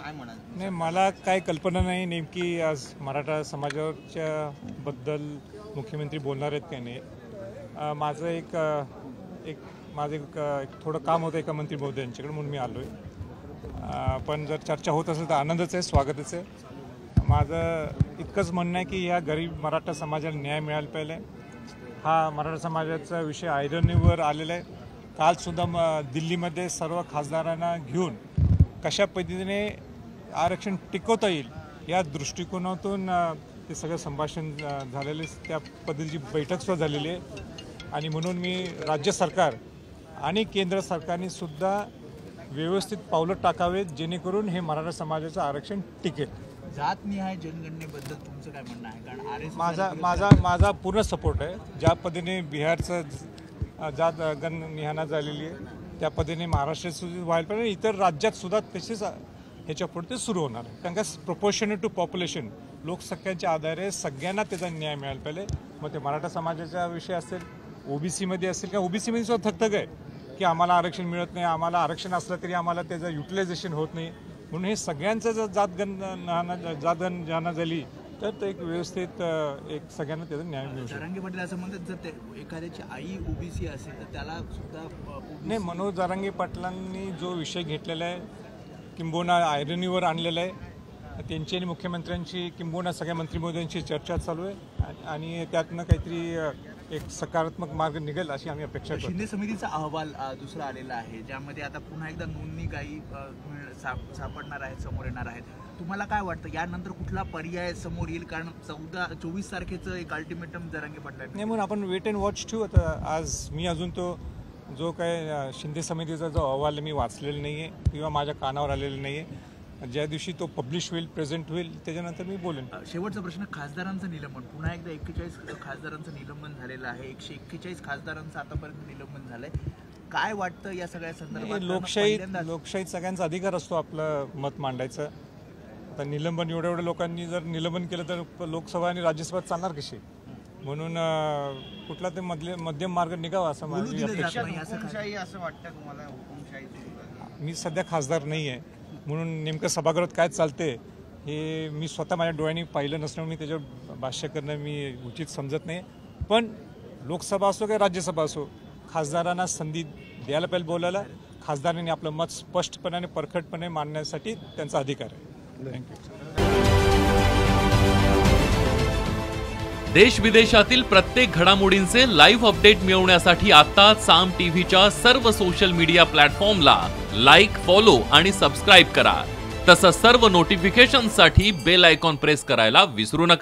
काय म्हणाल? नाही, मला काय कल्पना नाही नेमकी आज मराठा समाजाच्या बद्दल मुख्यमंत्री बोलणार आहेत का नाही. माझं एक थोडं काम होतं एका मंत्री महोदयांच्याकडे म्हणून मी आलो आहे. पण जर चर्चा होत असेल तर आनंदच आहे, स्वागतच आहे. माझं इतकंच म्हणणं आहे की या गरीब मराठा समाजाला न्याय मिळायला पाहिजे. हा मराठा समाजाचा विषय ऐरणीवर आलेला आहे. कालसुद्धा दिल्लीमध्ये सर्व खासदारांना घेऊन कशा पद्धतीने आरक्षण टिकवता येईल या दृष्टिकोनातून ते सगळं संभाषण झालेले, त्या पद्धतीची बैठकसुद्धा झालेली आहे. आणि म्हणून मी राज्य सरकार आणि केंद्र सरकारने सुद्धा व्यवस्थित पावलं टाकावेत जेणेकरून हे मराठा समाजाचं आरक्षण टिकेल. जातनिहाय जनगणनेबद्दल तुमचं काय म्हणणं आहे? कारण माझा पूर्ण सपोर्ट आहे. ज्या पद्धतीने बिहारचं जात गणनिहाय झालेली आहे त्या पद्धतीने महाराष्ट्रात सुद्धा व्हायला पाहिजे, इतर राज्यात सुद्धा तसेच ह्याच्या पुढे सुरू होणार आहे. कारण का प्रपोर्शनेट टू पॉप्युलेशन लोकसंख्येच्या आधारे सगळ्यांना त्याचा न्याय मिळायला पाहिजे. मग ते मराठा समाजाचा विषय असेल, ओबीसीमध्ये असेल, किंवा ओबीसीमध्ये सुद्धा थकथक आहे की आम्हाला आरक्षण मिळत नाही, आम्हाला आरक्षण असलं तरी आम्हाला त्याचं युटिलायझेशन होत नाही. म्हणून हे सगळ्यांचं जर जातगणना झाली तर ते एक व्यवस्थित एक सगळ्यांना त्याचा न्याय मिळू शकतो. जरांगे पाटील असं म्हणतात जर एखाद्याची आई ओबीसी असेल तर त्याला सुद्धा नाही. मनोज जरांगे पाटलांनी जो विषय घेतलेला आहे किंबहुना ऐरणीवर आणलेला आहे, त्यांची आणि मुख्यमंत्र्यांची किंबहुना सगळ्या मंत्री महोदयांची चर्चा चालू आहे आणि त्यातनं काहीतरी एक सकारात्मक मार्ग निघेल अशी आम्ही अपेक्षा करतो. शिंदे समितीचा अहवाल दुसरा आलेला आहे ज्यामध्ये आता पुन्हा एकदा नोंदणी काही सापडणार आहेत, समोर येणार आहेत. तुम्हाला काय वाटतं यानंतर कुठला पर्याय समोर येईल? कारण 24 तारखेचं एक अल्टिमेटम जरांगे पाटलांनी नाही, म्हणून आपण वेट अँड वॉच ठेवू. आता आज मी अजून तो जो काय शिंदे समितीचा जो अहवाल मी वाचलेला नाही आहे किंवा माझ्या कानावर आलेला नाही आहे. ज्या दिवशी तो पब्लिश होईल, प्रेझेंट होईल, त्याच्यानंतर मी बोलेन. शेवटचा प्रश्न, खासदारांचं निलंबन पुन्हा एकदा 41 खासदारांचं निलंबन झालेलं आहे. 141 खासदारांचं आतापर्यंत निलंबन झालंय. काय वाटतं या सगळ्या संदर्भात? लोकशाहीत सगळ्यांचा अधिकार असतो आपलं मत मांडायचं. आता निलंबन एवढ्या लोकांनी जर निलंबन केलं तर लोकसभा आणि राज्यसभा चालणार कशी? म्हणून कुठला ते मध्यम मार्ग निघावा असं माझी अपेक्षा. असं वाटतं तुम्हाला? हुकुमशाही मी सध्या खासदार नाही आहे म्हणून नेमकं सभागृहात काय चालते हे मी स्वतः माझ्या डोळ्यांनी पाहिलं नसल्यामुळे मी त्याच्यावर भाष्य करणं मी उचित समजत नाही. पण लोकसभा असो किंवा राज्यसभा असो, खासदारांना संधी द्यायला पाहिजे बोलायला. खासदारांनी आपलं मत स्पष्टपणे आणि परखडपणे मांडण्यासाठी त्यांचा अधिकार आहे. थँक्यू. देश विदेशातील प्रत्येक घडामोडींचे लाईव्ह अपडेट मिळवण्यासाठी आता साम टीव्हीच्या सर्व सोशल मीडिया प्लॅटफॉर्मला लाईक, फॉलो आणि सबस्क्राईब करा. तसंच सर्व नोटिफिकेशनसाठी बेल आयकॉन प्रेस करायला विसरू नका.